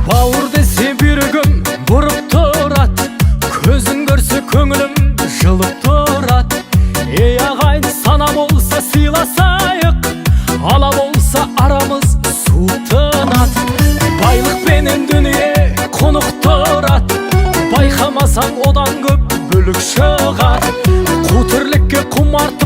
Бауыр десе бүйрегім бұрып тұрат, көзін көрсе көңілім жылып тұрат. Ей ағайын, сана болса сыйласайық, ала болса арамыз суытынат. Байлықпенен дүние қонық тұрат, байқамасаң одан көп бөлік шығат. Қу тірлікке құмарт